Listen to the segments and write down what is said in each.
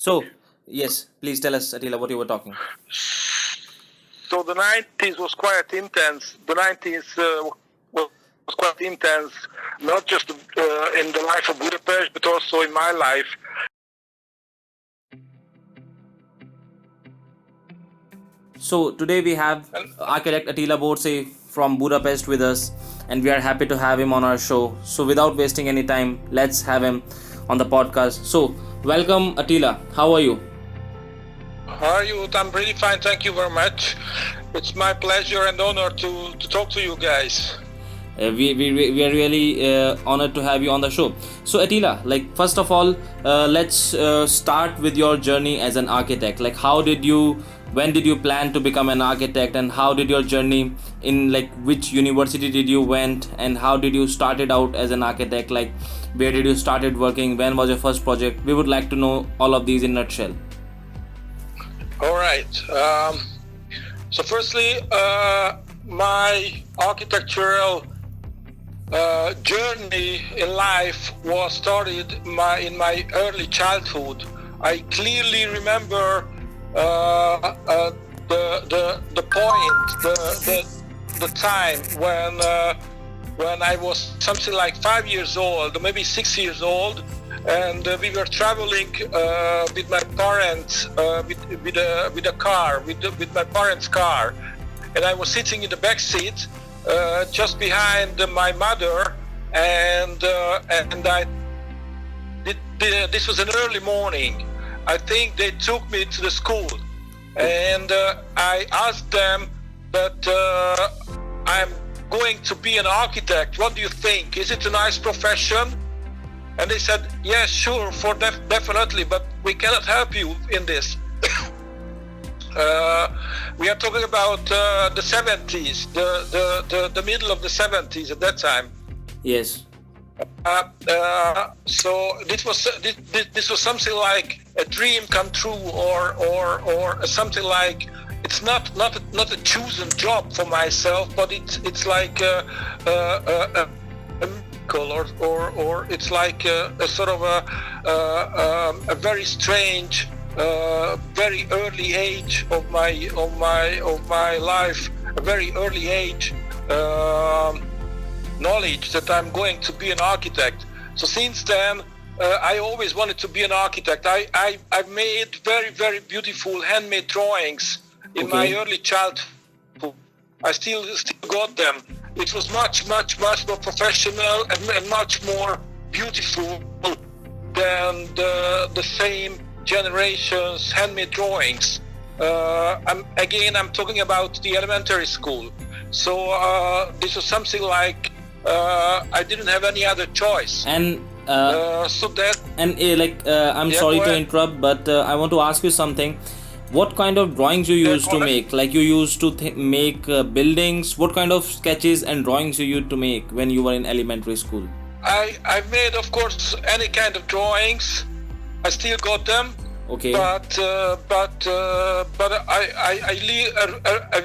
So, yes, please tell us, Attila, what you were talking. So the 90s was quite intense. The 90s was quite intense, not just in the life of Budapest, but also in my life. So, today we have architect Attila Borsay from Budapest with us, and we are happy to have him on our show. So, without wasting any time, let's have him on the podcast. So, welcome, Attila. How are you? How are you? I'm really fine. Thank you very much. It's my pleasure and honor to talk to you guys. We are really honored to have you on the show. So, Attila, like, first of all, let's start with your journey as an architect. Like, when did you plan to become an architect, and how did your journey in, like, which university did you went, and how did you started out as an architect? Like, where did you started working? When was your first project? We would like to know all of these in a nutshell. All right. So, firstly, my architectural journey in life was started in my early childhood. I clearly remember the point, the time when I was something like 5 years old, or maybe 6 years old, and we were traveling with my parents with a car, with my parents' car, and I was sitting in the back seat just behind my mother, and this was an early morning. I think they took me to the school, and I asked them that I'm going to be an architect. What do you think? Is it a nice profession? And they said, yes, sure, definitely, but we cannot help you in this. We are talking about the 70s, the middle of the 70s at that time. Yes. So this was something like a dream come true, or something like, it's not a chosen job for myself, but it's like a miracle, or it's like a sort of a very strange, very early age of my life, a very early age knowledge that I'm going to be an architect. So since then, I always wanted to be an architect. I've made very, very beautiful handmade drawings in my early childhood. I still got them. It was much more professional and much more beautiful than the same generation's handmade drawings. I'm talking about the elementary school. So this was something like I didn't have any other choice. And I'm sorry to interrupt, but I want to ask you something. What kind of drawings you used to make? Like, you used to make buildings. What kind of sketches and drawings you used to make when you were in elementary school? I made, of course, any kind of drawings. I still got them. Okay. But I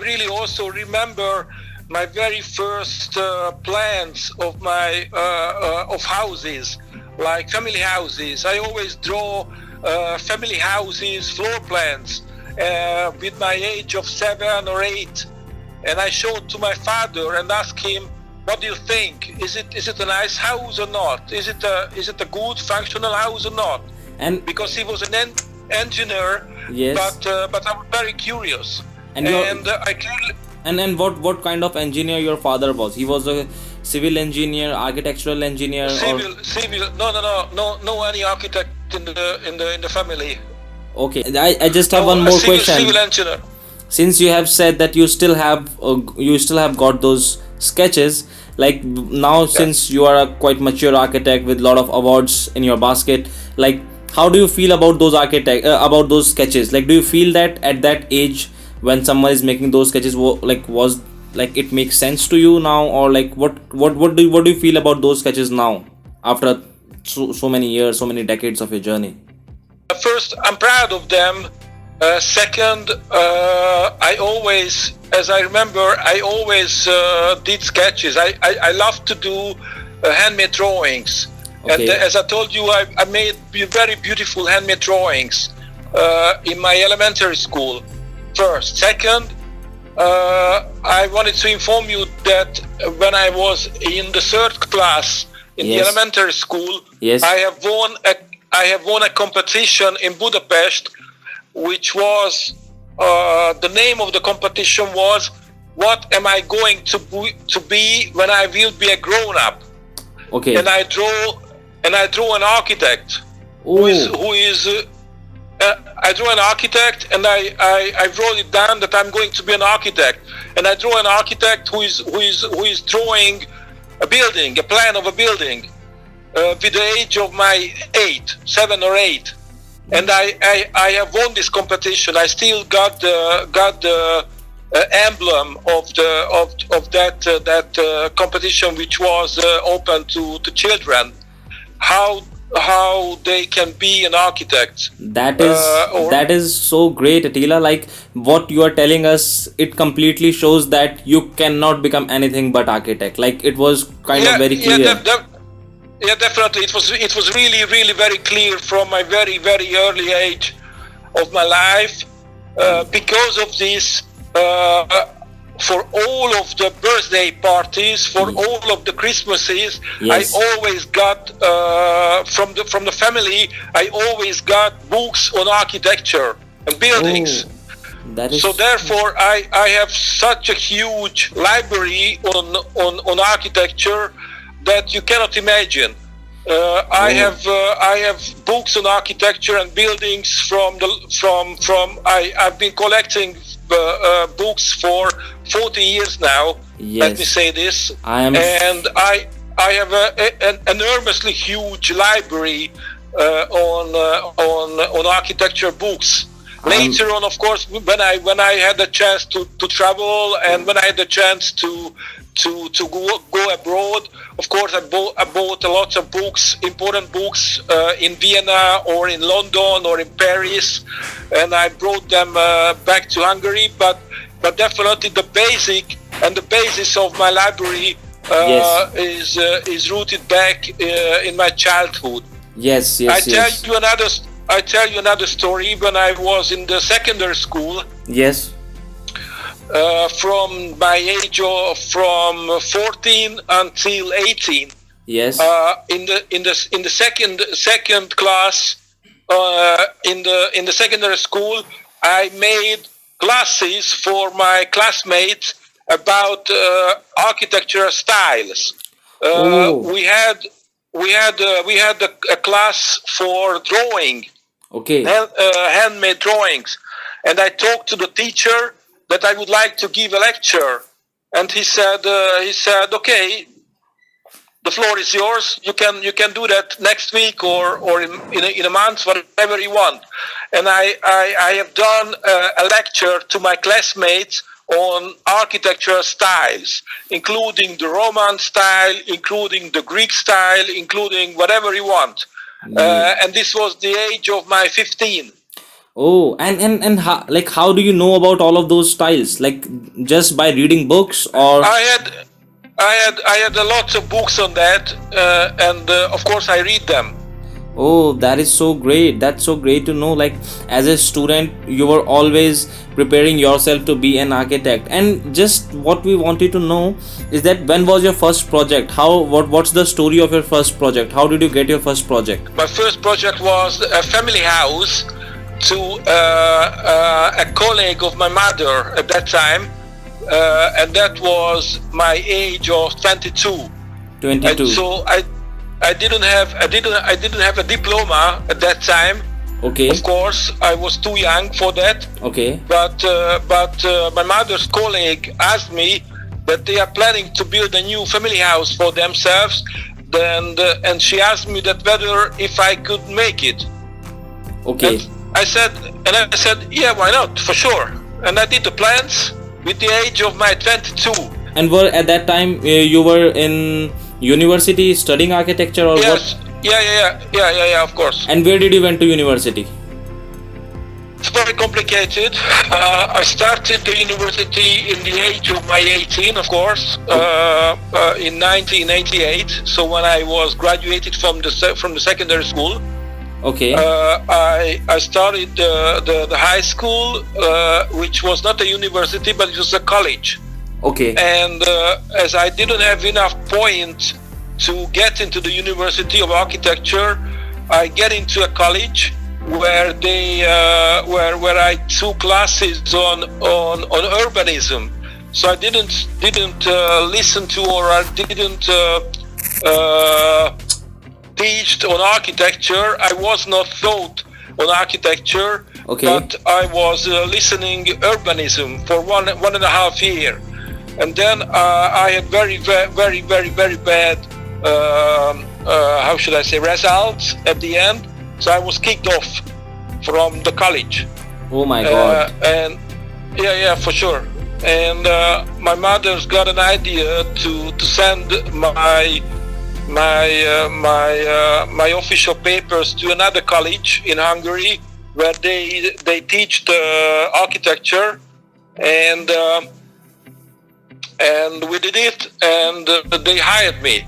really also remember my very first plans of my of houses, like family houses. I always draw family houses, floor plans, with my age of 7 or 8, and I showed to my father and asked him, "What do you think? Is it a nice house or not? Is it a good functional house or not?" And because he was an engineer, yes, but I'm very curious, and I clearly. And what kind of engineer your father was? He was a civil engineer, architectural engineer, civil. No any architect in the family. Okay, I just have one more question. Civil engineer. Since you have said that you still have got those sketches, like now, since you are a quite mature architect with a lot of awards in your basket, like, how do you feel about those about those sketches? Like, do you feel that at that age, when someone is making those sketches, was like it makes sense to you now, or like what do you feel about those sketches now, after so many years, so many decades of your journey? First, I'm proud of them. Second, I always, as I remember, I always did sketches. I love to do handmade drawings. Okay. And as I told you, I made very beautiful handmade drawings. in my elementary school. First. Second, I wanted to inform you that when I was in the third class in the elementary school, I have won a competition in Budapest, which was the name of the competition was "What am I going to be when I will be a grown up?" Okay. And I draw an architect who is I drew an architect, and I wrote it down that I'm going to be an architect, and I drew an architect who is drawing a building, a plan of a building, with the age of my 7 or 8, and I have won this competition. I still got the emblem of that competition, which was open to children. How they can be an architect. That is so great, Attila. Like what you are telling us, it completely shows that you cannot become anything but architect. Like it was kind of very clear. Yeah, definitely. It was really very clear from my very early age of my life. Because of this, for all of the birthday parties, for all of the Christmases, I always got from the family. I always got books on architecture and buildings. So therefore, I have such a huge library on architecture that you cannot imagine. I have books on architecture and buildings I've been collecting books for 40 years now. Let me say this. And I have an enormously huge library on architecture books. Later on, of course, when I had the chance to travel, and when I had the chance to go abroad, of course, I bought a lot of books, important books, in Vienna or in London or in Paris, and I brought them back to Hungary. But definitely the basis of my library is rooted back in my childhood. I tell you another story. When I was in the secondary school, from my age of from 14 until 18, in the second class in the secondary school, I made classes for my classmates about architectural styles. We had a class for drawing, handmade drawings, and I talked to the teacher that I would like to give a lecture, and he said, okay, the floor is yours. You can do that next week or in a month, whatever you want. And I have done a lecture to my classmates on architectural styles, including the Roman style, including the Greek style, including whatever you want. And this was the age of my 15. And how do you know about all of those styles? Like just by reading books, or I had a lot of books on that, and of course I read them. That is so great. That's so great to know. Like as a student, you were always preparing yourself to be an architect. And just what we wanted to know is that when was your first project? What's the story of your first project? How did you get your first project? My first project was a family house to a colleague of my mother at that time, and that was my age of 22. And so I didn't have a diploma at that time. Of course, I was too young for that. But my mother's colleague asked me that they are planning to build a new family house for themselves, and she asked me that whether if I could make it. I said, yeah, why not? For sure. And I did the plans with the age of my 22. And at that time you were in university studying architecture, or what? Yeah, of course. And where did you went to university? It's very complicated. I started the university in the age of my 18, of course, in 1988. So when I was graduated from the secondary school. Okay. I started the high school, which was not a university, but it was a college. Okay. And as I didn't have enough points to get into the University of Architecture, I get into a college where where I took classes on urbanism. So I didn't listen to, or I didn't teach on architecture. I was not taught on architecture, Okay. but I was listening urbanism for one and a half year, and then I had very bad how should I say, results at the end. So I was kicked off from the college. Oh my God. And yeah, for sure. And my mother's got an idea to send my official papers to another college in Hungary where they teach architecture, and we did it, and they hired me.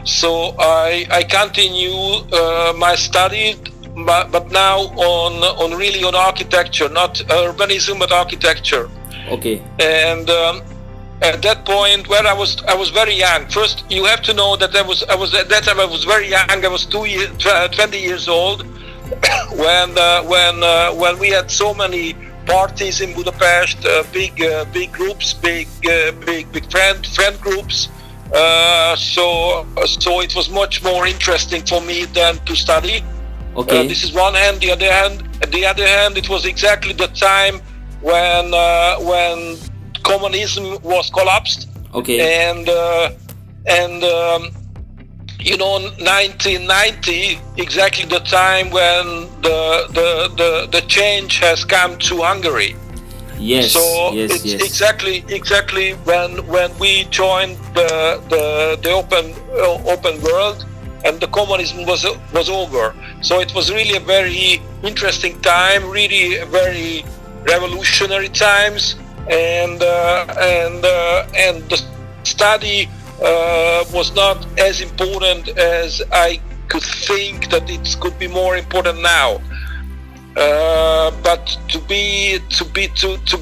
So I continue my study, but now on really on architecture, not urbanism, but architecture. Okay. And at that point, where I was very young. First, you have to know that I was at that time I was very young. I was 20 years old when we had so many parties in Budapest, big groups, big friend groups. So it was much more interesting for me than to study. Okay. This is one hand. The other hand, it was exactly the time when communism was collapsed. Okay. And 1990, exactly the time when the change has come to Hungary. Yes. So yes. it's exactly when we joined the open world, and the communism was over. So it was really a very interesting time, really very revolutionary times, and the study was not as important as I could think that it could be more important now. But to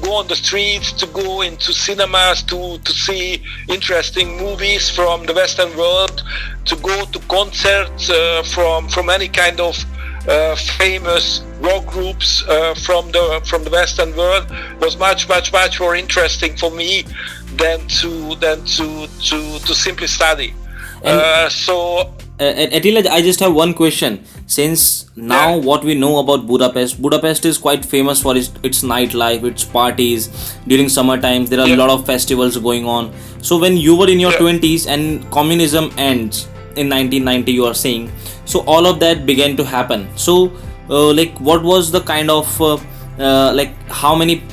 go on the streets, to go into cinemas, to see interesting movies from the Western world, to go to concerts from any kind of famous rock groups from the Western world was much more interesting for me than to simply study. Attila, I just have one question. Since now what we know about Budapest is quite famous for its nightlife, its parties. During summer times, there are a lot of festivals going on. So when you were in your 20s and communism ends in 1990, you are saying, so all of that began to happen. So what was the kind of how many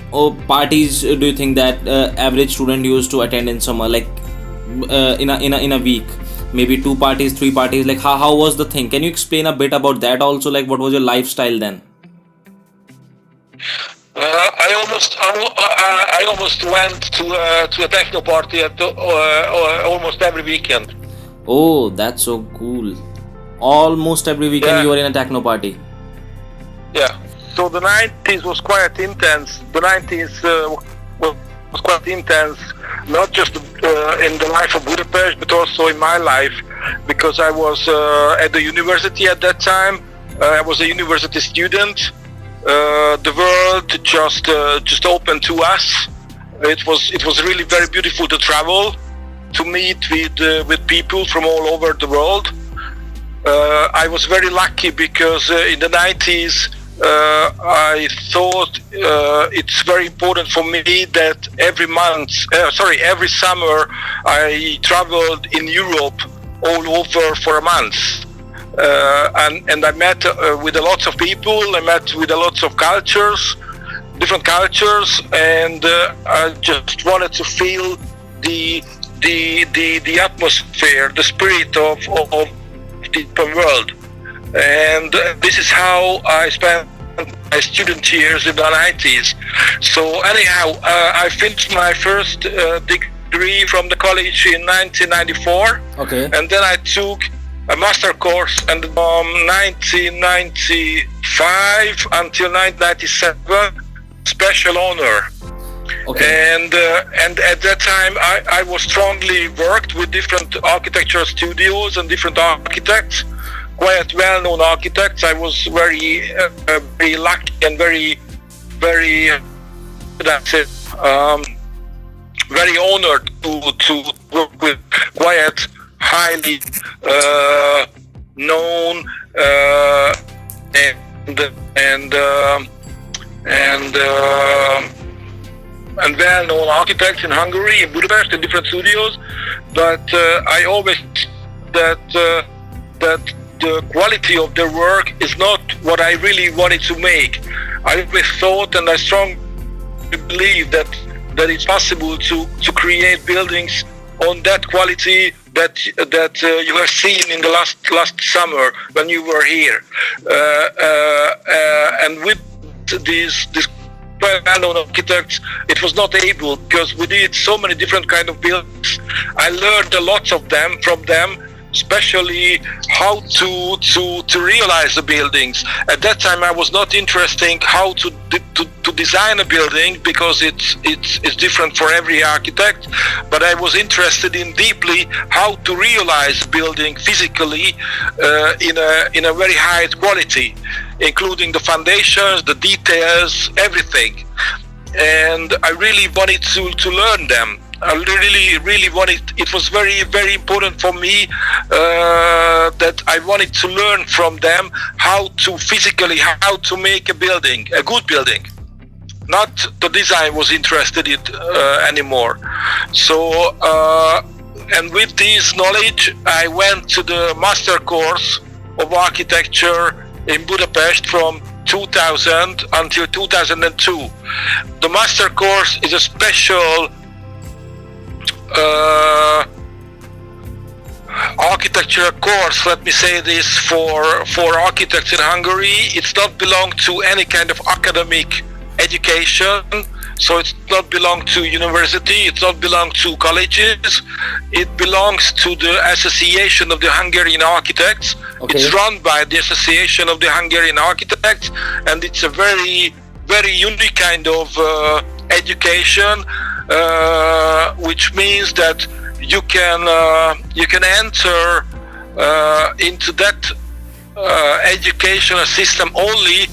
parties do you think that average student used to attend in summer, in a week? Maybe 2 parties, 3 parties. Like how was the thing? Can you explain a bit about that also? Like what was your lifestyle then? I almost went to a techno party at almost every weekend. Oh, that's so cool. Almost every weekend you were in a techno party. Yeah. So the 90s was quite intense. The 90s was quite intense, not just in the life of Budapest, but also in my life, because I was at the university at that time. I was a university student. The world just opened to us. It was really very beautiful to travel, to meet with people from all over the world. I was very lucky because in the 90s I thought it's very important for me that every summer I traveled in Europe all over for a month, and I met with a lot of people. I met with a lot of different cultures, and I just wanted to feel the atmosphere, the spirit of the open world. And this is how I spent my student years in the 90s. So anyhow, I finished my first degree from the college in 1994. Okay. And then I took a master course, and from 1995 until 1997, special honor. Okay. And at that time, I was strongly worked with different architecture studios and different architects, quite well-known architects. I was very lucky and very very honored to work with quite highly known and well-known architects in Hungary, in Budapest, in different studios. But I always that the quality of their work is not what I really wanted to make. I always thought, and I strongly believe that it's possible to create buildings on that quality that you have seen in the last summer when you were here, and with these well-known architects, it was not able, because we did so many different kind of buildings. I learned a lot of them from them, especially how to realize the buildings. At that time, I was not interested in how to design a building, because it's different for every architect. But I was interested in deeply how to realize building physically in a very high quality, including the foundations, the details, everything. And I really wanted to learn them. I really wanted. It was very important for me that I wanted to learn from them how to make a building, a good building. Not the design was interested in anymore. So and with this knowledge, I went to the master course of architecture in Budapest from 2000 until 2002. The master course is a special architecture course, let me say this, for architects in Hungary. It's not belong to any kind of academic education, so it's not belong to university, it's not belong to colleges. It belongs to the Association of the Hungarian Architects. Okay. It's run by the Association of the Hungarian Architects, and it's a very unique kind of education, which means that you can enter into that educational system only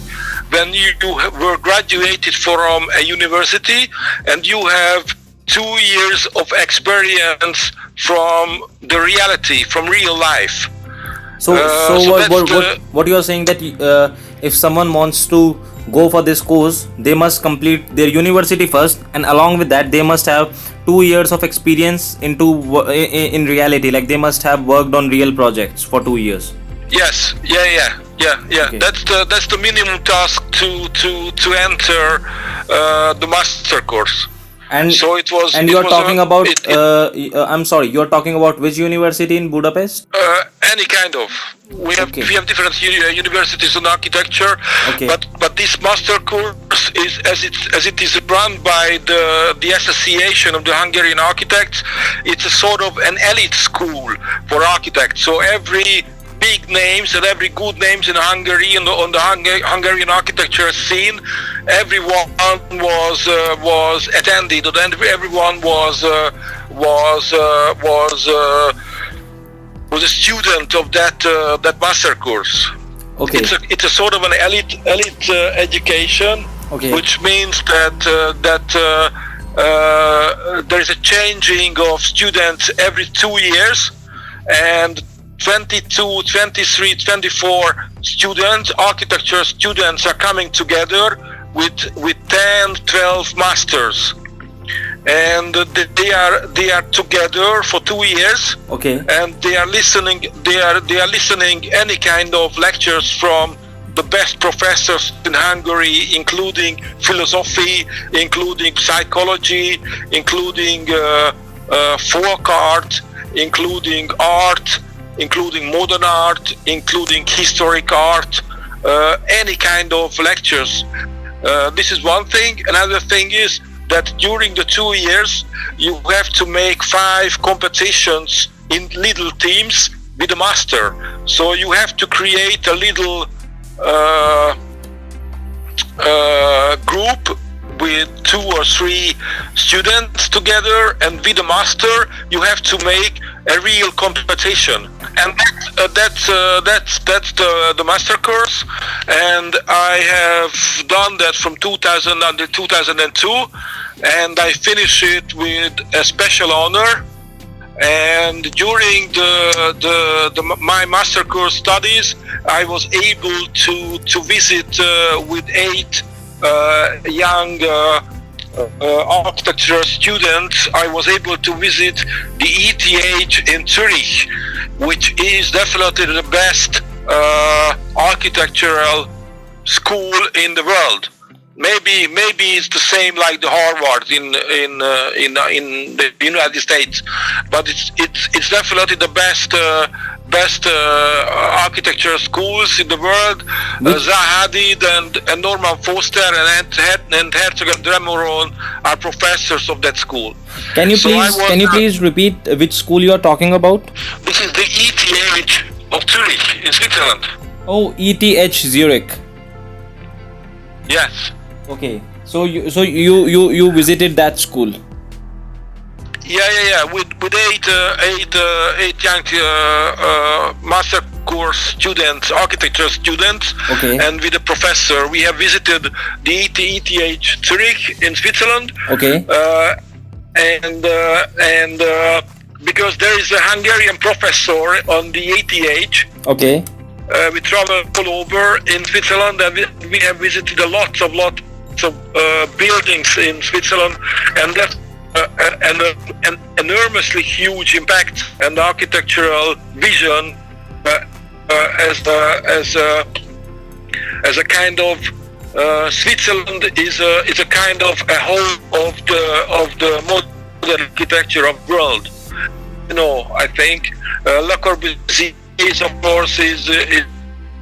when you were graduated from a university and you have 2 years of experience from the reality, from real life. So what you are saying, that if someone wants to go for this course, they must complete their university first, and along with that they must have 2 years of experience in reality, like they must have worked on real projects for 2 years. Yes, yeah. Okay. That's the minimum task to enter the master course. And so it was. And you're talking about. I'm sorry. You're talking about which university in Budapest? Any kind of. We have different universities in architecture. Okay. But this master course is as it is run by the Association of the Hungarian Architects. It's a sort of an elite school for architects. So every big names and every good names in Hungary and on the Hungarian architecture scene, everyone was attended, and everyone was a student of that master course. Okay. It's a sort of an elite education, okay, which means that there is a changing of students every 2 years, and 22, 23, 24 students, architecture students, are coming together with 10, 12 masters, and they are together for 2 years. Okay. And they are listening. They are listening any kind of lectures from the best professors in Hungary, including philosophy, including psychology, including folk art, including art, including modern art, including historic art, any kind of lectures. This is one thing. Another thing is that during the 2 years you have to make 5 competitions in little teams with a master. So you have to create a little group with 2 or 3 students together, and with a master you have to make a real competition, and that's the master course. And I have done that from 2000 until 2002, and I finished it with a special honor. And during my master course studies, I was able to visit with 8 young architecture students. I was able to visit the ETH in Zurich, which is definitely the best architectural school in the world. Maybe it's the same like the Harvard in the United States, but it's definitely the best architecture schools in the world. Zaha Hadid and Norman Foster and Herzog and de Meuron are professors of that school. Can you please repeat which school you are talking about? This is the ETH of Zurich in Switzerland. Oh, ETH Zurich. Yes. Okay. So you visited that school. Yeah. With eight young master course students, architecture students, okay, and with a professor, we have visited the ETH Zurich in Switzerland. Okay. And because there is a Hungarian professor on the ETH. Okay. We travel all over in Switzerland, and we have visited a lot of buildings in Switzerland, and that's an enormously huge impact and architectural vision as a kind of Switzerland is a kind of a whole of the modern architecture of the world. I think Le Corbusier is, of course, is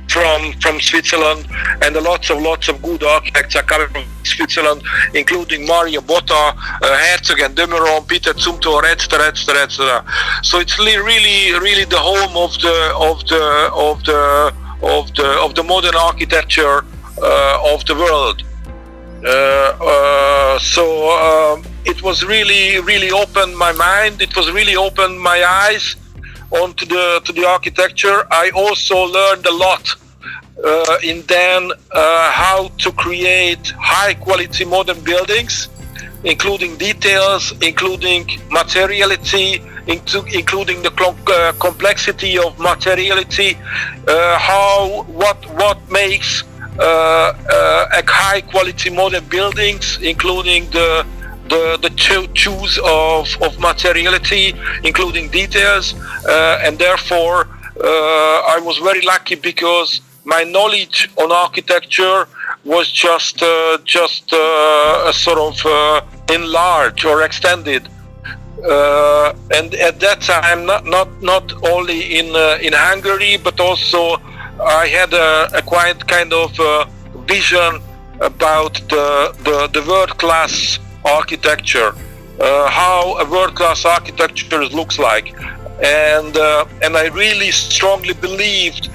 from Switzerland, and lots of good architects are coming from Switzerland, including Mario Botta, Herzog and de Meuron, Peter Zumthor, etc. So it's really the home of the modern architecture of the world. So it was really opened my mind. It was really opened my eyes onto the architecture. I also learned a lot in then how to create high quality modern buildings, including details, including materiality, including the complexity of materiality, what makes a high quality modern buildings, including the choose of materiality, including details, and therefore I was very lucky because my knowledge on architecture was just sort of enlarged or extended, and at that time not only in Hungary, but also I had a quite kind of vision about the world-class architecture, how a world-class architecture looks like, and I really strongly believed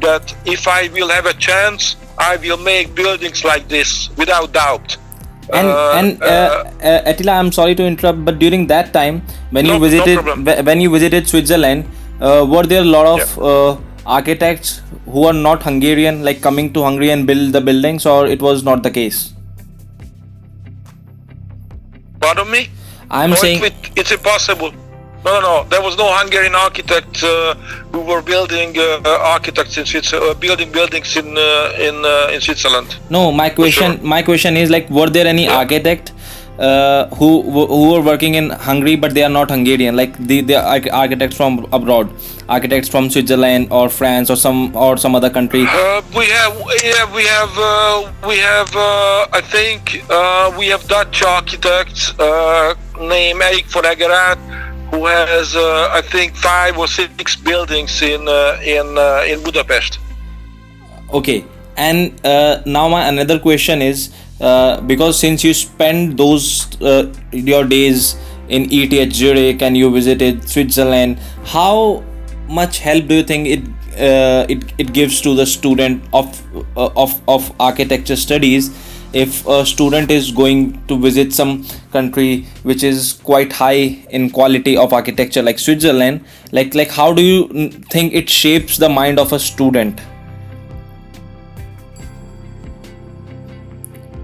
that if I will have a chance, I will make buildings like this without doubt. Attila, I'm sorry to interrupt, but during that time when you visited Switzerland, were there a lot of architects who are not Hungarian, like coming to Hungary and build the buildings, or it was not the case? Pardon me? I'm saying it's impossible. No. There was no Hungarian architect who were building building buildings in Switzerland. No, my question is, like, were there any architect who were working in Hungary but they are not Hungarian, like the architects from abroad, architects from Switzerland or France or some other country? We have I think we have Dutch architects named Erik van Eggeraat, who has I think 5 or 6 buildings in Budapest. Okay, and now my another question is, because since you spent those your days in ETH Zurich and you visited Switzerland, how much help do you think it gives to the student of architecture studies if a student is going to visit some country which is quite high in quality of architecture like Switzerland? Like how do you think it shapes the mind of a student?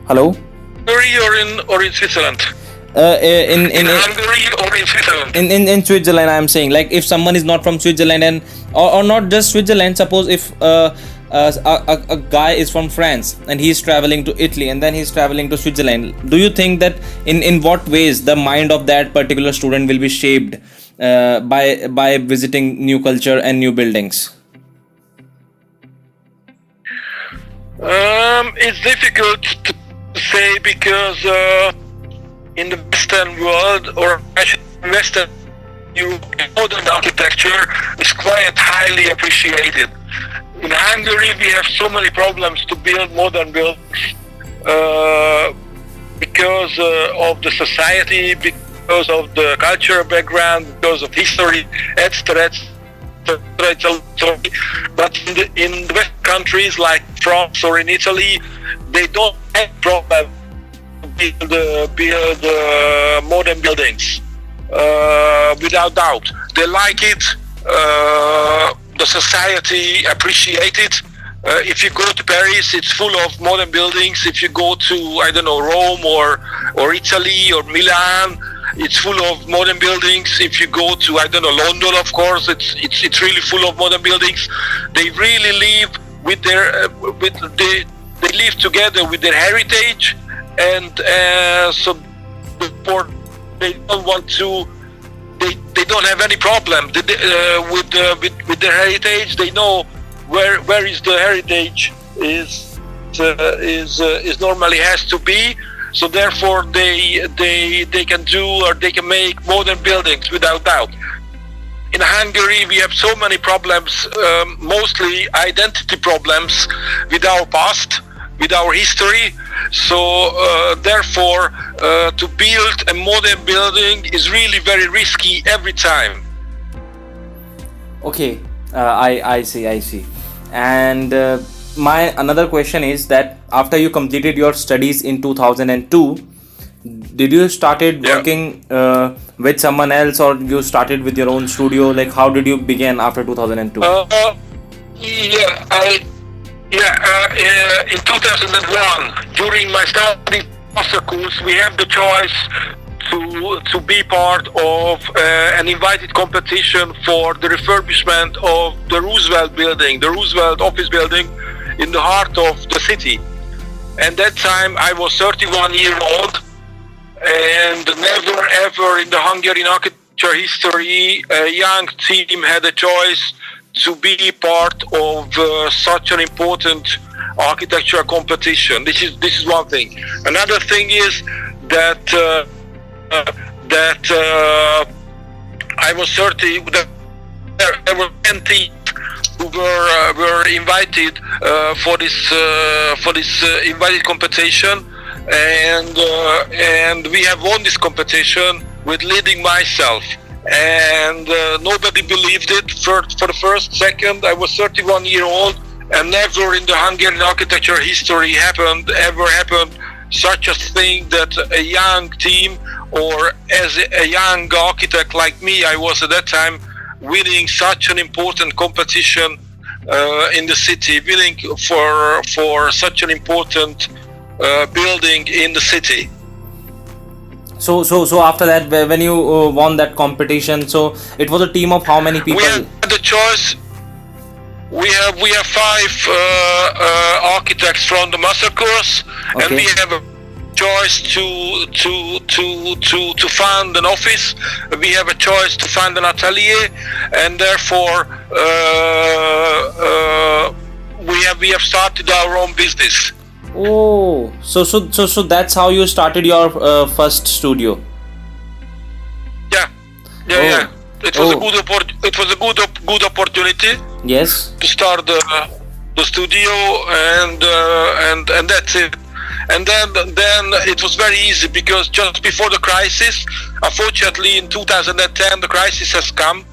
Hello? Hungary or in Switzerland? In Hungary or in Switzerland? in Switzerland, I'm saying, like, if someone is not from Switzerland, and or not just Switzerland, suppose if a guy is from France and he's traveling to Italy and then he's traveling to Switzerland, do you think that in what ways the mind of that particular student will be shaped by visiting new culture and new buildings? It's difficult to say because in the Western world, or actually Western Europe, modern architecture is quite highly appreciated. In Hungary, we have so many problems to build modern buildings because of the society, because of the cultural background, because of history, etc. But in the West countries like France or in Italy, they don't have problem to build modern buildings. Without doubt, they like it. The society appreciate it. If you go to Paris, it's full of modern buildings. If you go to, I don't know, Rome or Italy or Milan, it's full of modern buildings. If you go to, I don't know, London, of course, it's really full of modern buildings. They really live with their they live together with their heritage, and so therefore they don't want to. They don't have any problem with their heritage. They know where is the heritage is normally has to be. So therefore they can do, or they can make modern buildings without doubt. In Hungary we have so many problems, mostly identity problems with our past, with our history. So therefore to build a modern building is really very risky every time. Okay, I see. And my another question is that after you completed your studies in 2002, did you started working with someone else, or you started with your own studio? Like, how did you begin after 2002? In 2001, during my study master course, we have the choice to be part of an invited competition for the refurbishment of the Roosevelt building, the Roosevelt office building in the heart of the city. And that time I was 31 years old, and never ever in the Hungarian architecture history a young team had a choice to be part of such an important architecture competition. This is one thing. Another thing is that I was 30. There were 20 who were invited for this invited competition, and we have won this competition with leading myself. And nobody believed it. For the first second, I was 31 years old, and never in the Hungarian architecture history ever happened such a thing that a young team, or as a young architect like me, I was at that time, winning such an important competition in the city, winning for such an important building in the city. So after that, when you won that competition, so it was a team of how many people? We had the choice. We have 5 architects from the master course, and we have a choice to fund an office. We have a choice to fund an atelier, and therefore we have started our own business. Oh, so that's how you started your first studio. Yeah. It was a good opportunity. Yes. To start the studio, and that's it. And then it was very easy, because just before the crisis, unfortunately in 2010 the crisis has come,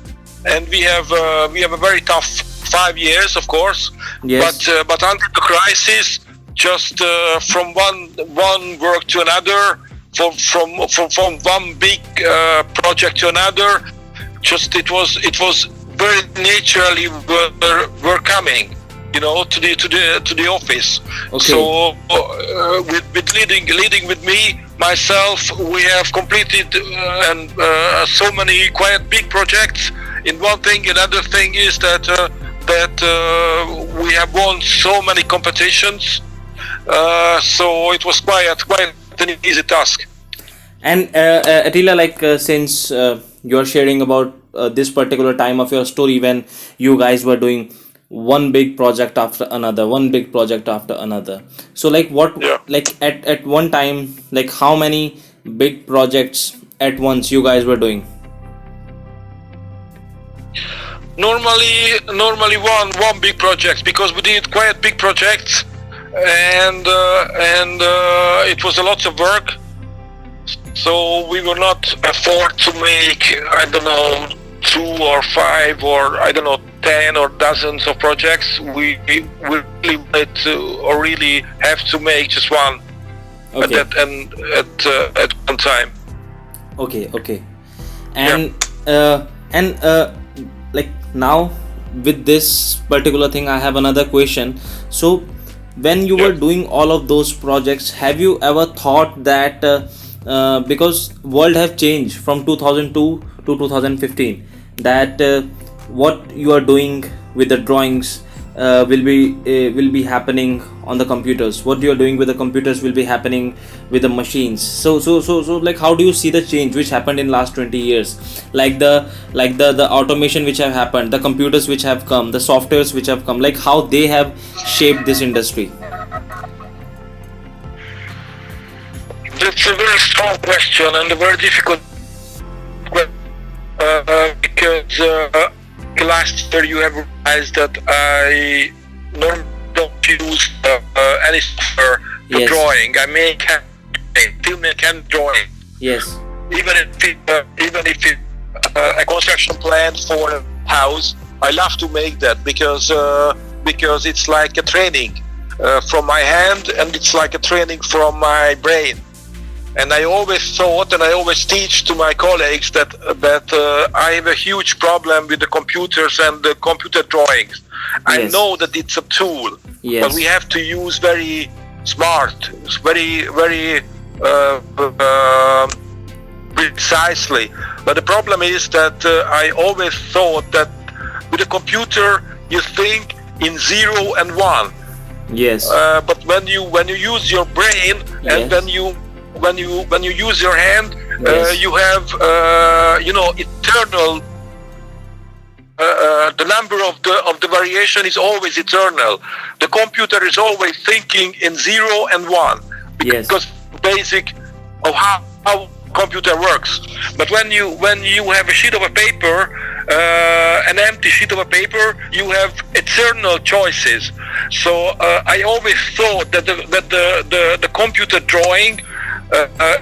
and we have a very tough 5 years, of course. Yes. But under the crisis, just from one work to another, from one big project to another, just it was very naturally were coming, to the office. Okay. So with leading with me myself, we have completed and so many quite big projects. In one thing, another thing is that we have won so many competitions. So it was quite an easy task. And Attila, since you're sharing about this particular time of your story when you guys were doing one big project after another, so Yeah. at one time, how many big projects at once you guys were doing? Normally one big project, because we did quite big projects, and it was a lot of work. So we will not afford to make, I don't know, 2 or 5 or 10 or dozens of projects. We really wanted to, or really have to make just one. Okay. At one time. Okay. And now with this particular thing, I have another question. So when you were doing all of those projects, have you ever thought that because world have changed from 2002 to 2015, that what you are doing with the drawings will be happening on the computers, what you are doing with the computers will be happening with the machines. So how do you see the change which happened in last 20 years, the automation which have happened, the computers which have come, the softwares which have come, how they have shaped this industry? That's a very strong question and a very difficult question, because last year you have realized that I normally don't use any software for Yes. drawing. I make hand drawing. Yes. Even if it a construction plan for a house, I love to make that because it's like a training from my hand, and it's like a training from my brain. And I always thought, and I always teach to my colleagues that I have a huge problem with the computers and the computer drawings. I Yes. know that it's a tool, Yes. but we have to use very smart, very precisely. But the problem is that I always thought that with a computer you think in 0 and 1. Yes. But when you use your brain, and Yes. when you use your hand, Yes. you have eternal. The number of the variation is always eternal. The computer is always thinking in 0 and 1, Yes. because basic of how computer works. But when you have a sheet of a paper, an empty sheet of a paper, you have eternal choices. So I always thought that the computer drawing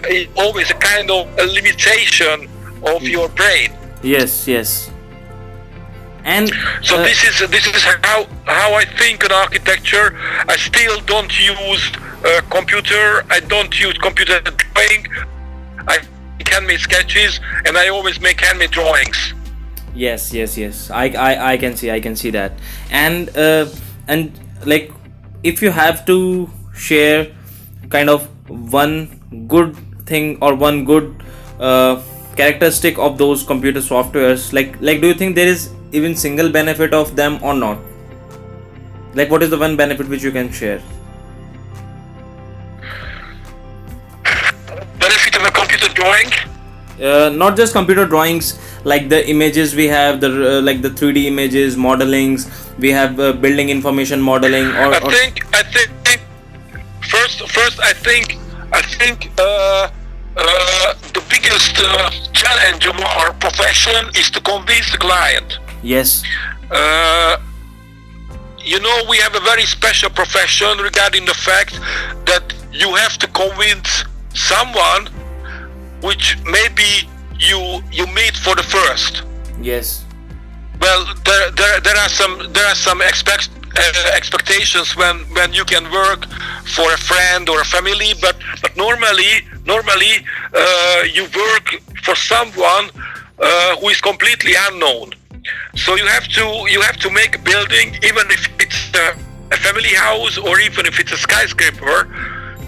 is always a kind of a limitation of your brain. Yes. And So this is how I think in architecture. I still don't use computer. I don't use computer drawing. I handmade sketches, and I always make handmade drawings. yes. I can see that. And if you have to share kind of one good thing or one good characteristic of those computer softwares, do you think there is even single benefit of them or not? What is the one benefit which you can share? Benefit of a computer drawing? Not just computer drawings, like the images we have, the the 3D images, modelings, we have building information modeling, or I think first I think the biggest challenge of our profession is to convince the client. yes, We have a very special profession regarding the fact that you have to convince someone which maybe you meet for the first. yes, Well, there are some expectations when you can work for a friend or a family, but normally you work for someone who is completely unknown. So you have to make a building, even if it's a family house or even if it's a skyscraper.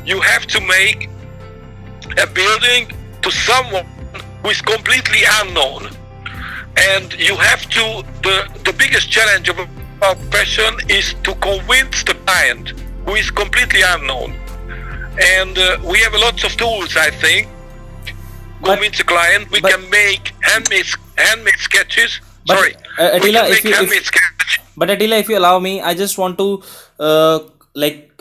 You have to make a building to someone who is completely unknown. And you have to, the biggest challenge of our profession is to convince the client who is completely unknown. And we have lots of tools, I think. Convince the client. We can make handmade sketches. But Attila, if you allow me, I just want to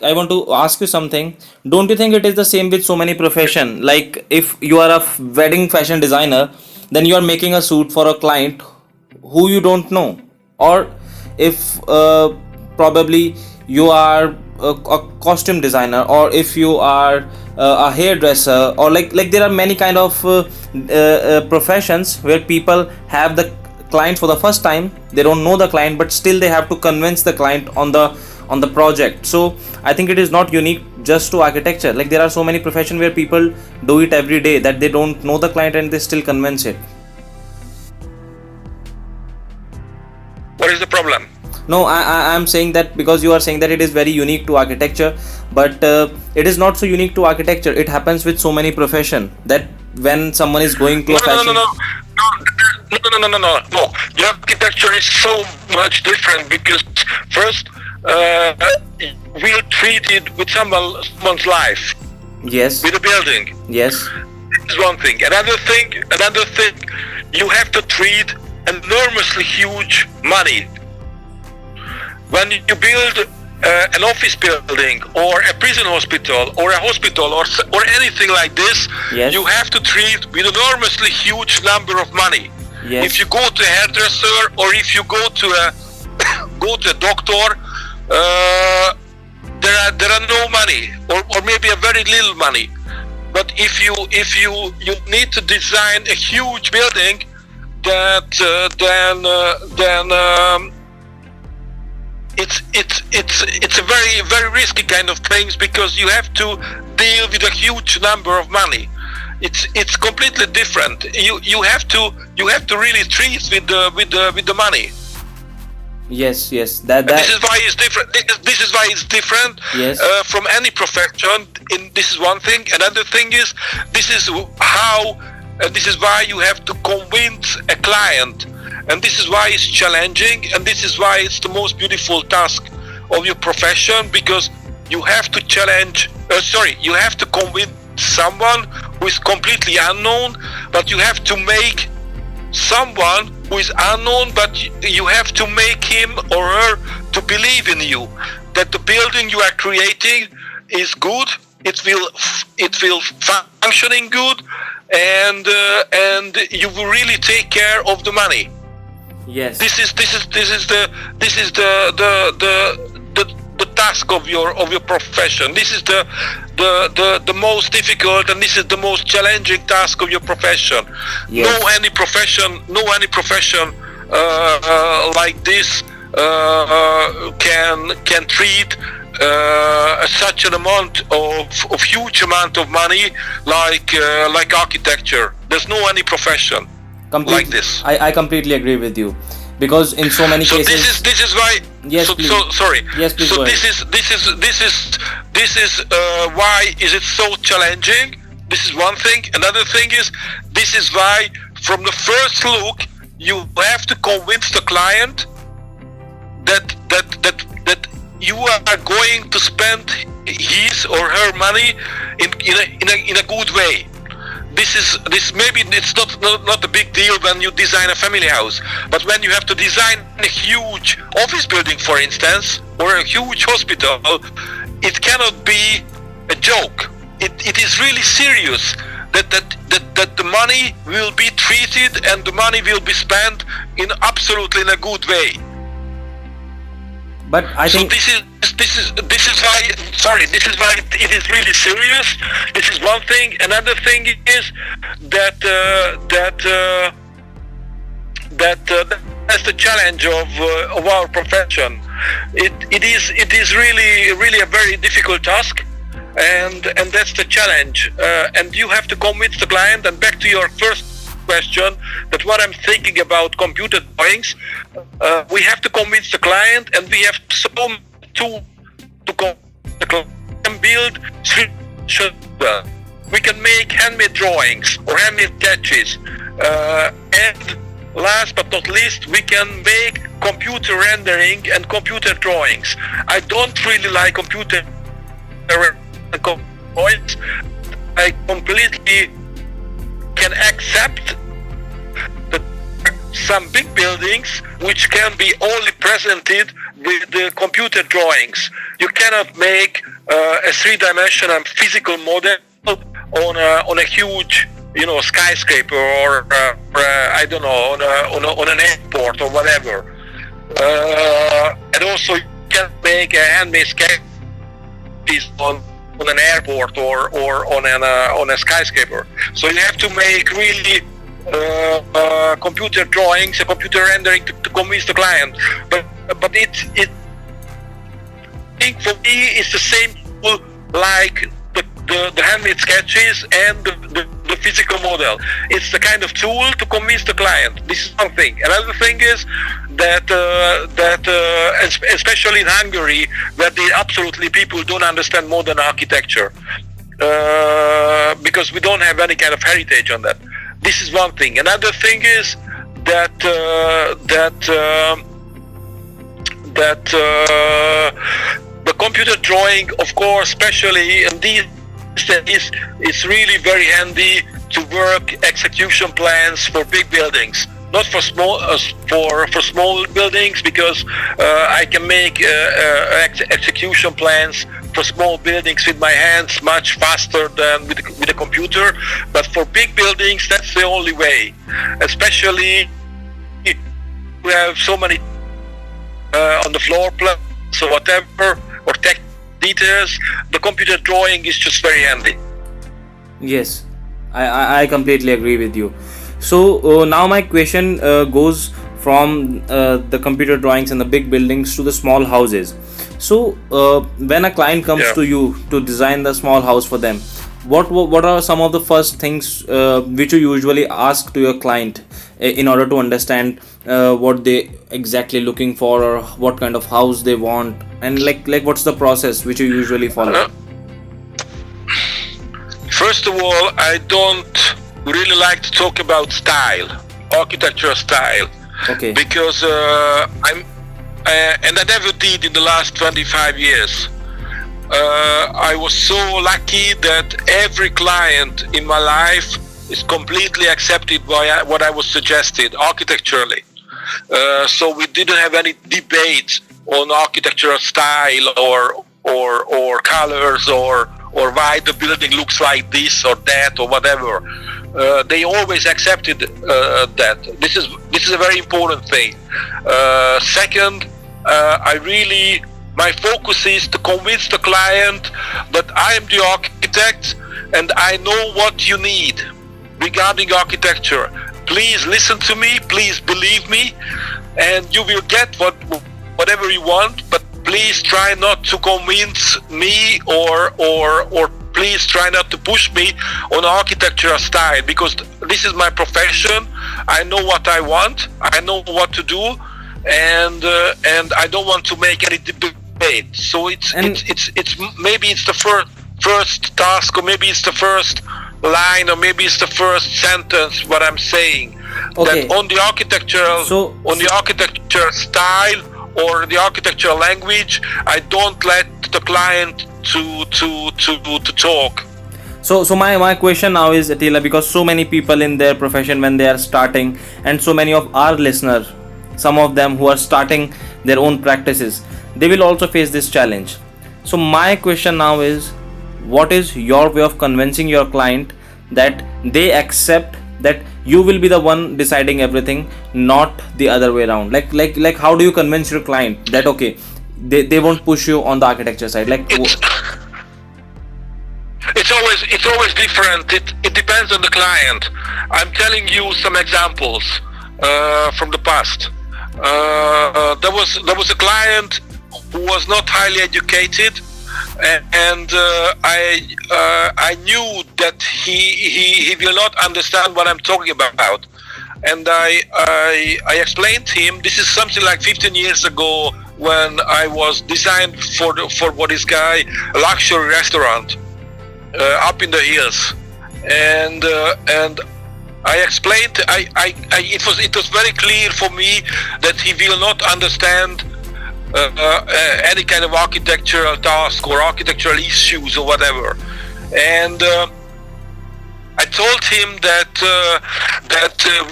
I want to ask you something. Don't you think it is the same with so many profession? Like if you are a wedding fashion designer, then you are making a suit for a client who you don't know, or if probably you are a costume designer, or if you are a hairdresser, or like there are many kind of professions where people have the client for the first time. They don't know the client, but still they have to convince the client on the project. So I think it is not unique just to architecture. Like there are so many professions where people do it every day, that they don't know the client and they still convince it. What is the problem? No, I'm saying that because you are saying that it is very unique to architecture, but it is not so unique to architecture. It happens with so many profession, that when someone is going to a fashion. No. The architecture is so much different because first we'll treat it with someone's life. Yes. With a building. Yes. This is one thing. Another thing, you have to treat enormously huge money. When you build an office building or a prison hospital or a hospital or anything like this, yes, you have to treat with enormously huge number of money. Yes. If you go to a hairdresser or if you go to a doctor, there are no money or maybe a very little money. But if you need to design a huge building, then it's a very, very risky kind of things, because you have to deal with a huge number of money. It's completely different. You have to really treat with the money. Yes. This is why it's different. This is why it's different. Yes. From any profession. This is one thing. Another thing is this is why you have to convince a client. And this is why it's challenging, and this is why it's the most beautiful task of your profession, because you have to you have to convince someone who is completely unknown, but you have to make someone who is unknown, but you have to make him or her to believe in you, that the building you are creating is good, it will functioning good, and you will really take care of the money. Yes. This is the task of your profession. This is the most difficult, and this is the most challenging task of your profession. Yes. No any profession like this can treat such an amount of huge amount of money like architecture. There's no any profession like this. I completely agree with you, because in so many cases. This is why. Yes, so, please. so sorry. Yes, please. So go this is why is it so challenging? This is one thing. Another thing is this is why from the first look you have to convince the client that you are going to spend his or her money in a good way. This maybe it's not a big deal when you design a family house, but when you have to design a huge office building, for instance, or a huge hospital, it cannot be a joke. It is really serious that the money will be treated and the money will be spent in absolutely in a good way. But I think this is why. Sorry, this is why it is really serious. This is one thing. Another thing is that that's the challenge of our profession. It is really a very difficult task, and that's the challenge. And you have to convince the client. And back to your first question, that what I'm thinking about computer drawings, we have to convince the client, and we have so to the client build. We can make handmade drawings or handmade sketches, and last but not least, we can make computer rendering and computer drawings. I don't really like computer drawings. I completely can accept that some big buildings which can be only presented with the computer drawings. You cannot make a three-dimensional physical model on a huge, skyscraper or I don't know, on an airport or whatever. And also you can make a handmade sketch on an airport or on a skyscraper. So you have to make really computer drawings and computer rendering to convince the client. But I think for me it's the same tool like the handmade sketches and the physical model. It's the kind of tool to convince the client. This is one thing. Another thing is that especially in Hungary, where absolutely people don't understand modern architecture, because we don't have any kind of heritage on that. This is one thing. Another thing is that the computer drawing, of course, especially in these days, it's really very handy to work execution plans for big buildings. Not for small for small buildings, because I can make execution plans for small buildings with my hands much faster than with a computer. But for big buildings, that's the only way. Especially we have so many on the floor plans or whatever, or tech details. The computer drawing is just very handy. Yes, I completely agree with you. So now my question goes from the computer drawings and the big buildings to the small houses. So when a client comes to you to design the small house for them, what are some of the first things which you usually ask to your client in order to understand what they exactly looking for, or what kind of house they want, and like what's the process which you usually follow? First of all, I don't really like to talk about style, architectural style, because and I never did in the last 25 years. I was so lucky that every client in my life is completely accepted by what I was suggested architecturally. So we didn't have any debate on architectural style or colors or why the building looks like this or that or whatever. They always accepted that. This is a very important thing. Second, my focus is to convince the client that I am the architect and I know what you need regarding architecture. Please listen to me, please believe me, and you will get whatever you want, but please try not to convince me or please try not to push me on architectural style, because this is my profession. I know what I want, I know what to do, and I don't want to make any debate. So it's maybe it's the first task, or maybe it's the first line, or maybe it's the first sentence what I'm saying. That on the architectural style or the architectural language, I don't let the client to talk. So my question now is, Attila, because so many people in their profession when they are starting, and so many of our listeners, some of them who are starting their own practices, they will also face this challenge. So my question now is, what is your way of convincing your client that they accept that you will be the one deciding everything, not the other way around? Like how do you convince your client that they won't push you on the architecture side? It's always different. It depends on the client. I'm telling you some examples from the past. There was a client who was not highly educated, and I knew that he will not understand what I'm talking about. And I explained to him, this is something like 15 years ago when I was designed for what is guy a luxury restaurant up in the hills, and I explained. It was very clear for me that he will not understand any kind of architectural task or architectural issues or whatever, and I told him that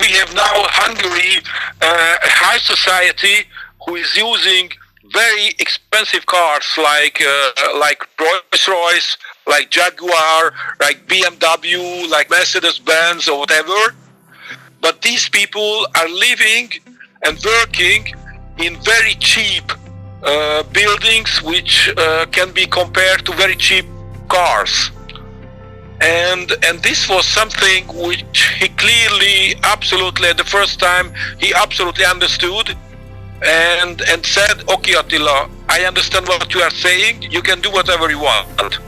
we have now Hungary a high society who is using very expensive cars like Rolls-Royce, like Jaguar, like BMW, like Mercedes-Benz or whatever. But these people are living and working in very cheap buildings, which can be compared to very cheap cars. And this was something which he clearly, absolutely, at the first time, he absolutely understood, and said, okay, Attila, I understand what you are saying, you can do whatever you want.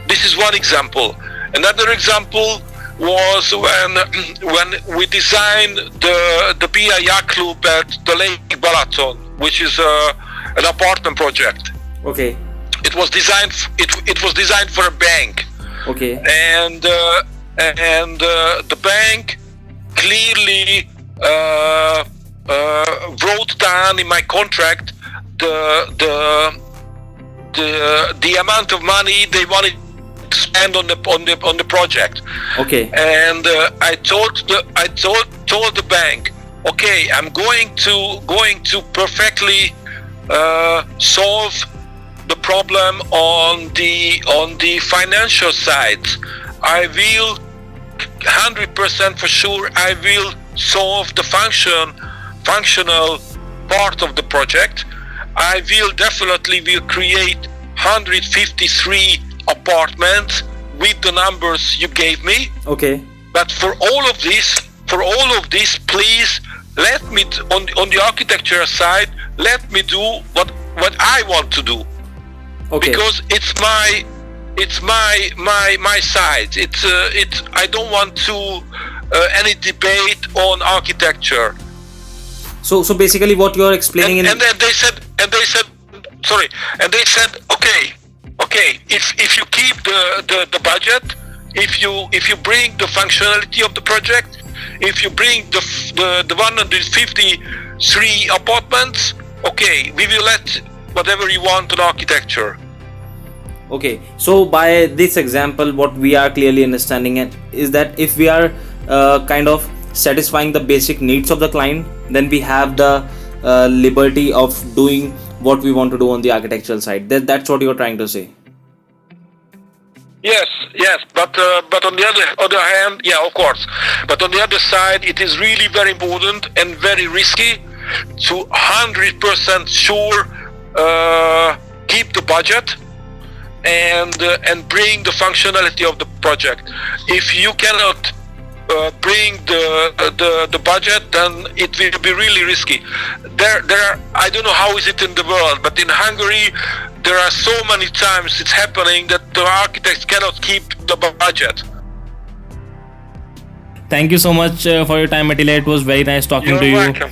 This is one example. Another example was when we designed the Bia Yacht Club at the Lake Balaton, which is an apartment project. Okay. It was designed for a bank. Okay. And the bank clearly wrote down in my contract the amount of money they wanted to spend on the project. Okay. And I told the bank, okay, I'm going to perfectly solve the problem on the financial side. I will 100% for sure I will solve the functional part of the project. I will definitely create 153 apartments with the numbers you gave me. Okay. But for all of this, please let me on the architecture side, let me do what I want to do. Okay. Because it's my side. It's I don't want to any debate on architecture. So basically, what you are explaining and then they said, okay, if you keep the budget, if you bring the functionality of the project, if you bring the 153 apartments, okay, we will let whatever you want on architecture. Okay, so by this example, what we are clearly understanding is that if we are kind of satisfying the basic needs of the client, then we have the liberty of doing what we want to do on the architectural side. That's what you're trying to say. Yes, but on the other hand, yeah, of course. But on the other side, it is really very important and very risky to 100% sure keep the budget and bring the functionality of the project. If you cannot bring the budget, then it will be really risky. There I don't know how is it in the world, but in Hungary there are so many times it's happening that the architects cannot keep the budget. Thank you so much for your time, Attila. It was very nice talking to you. You're welcome.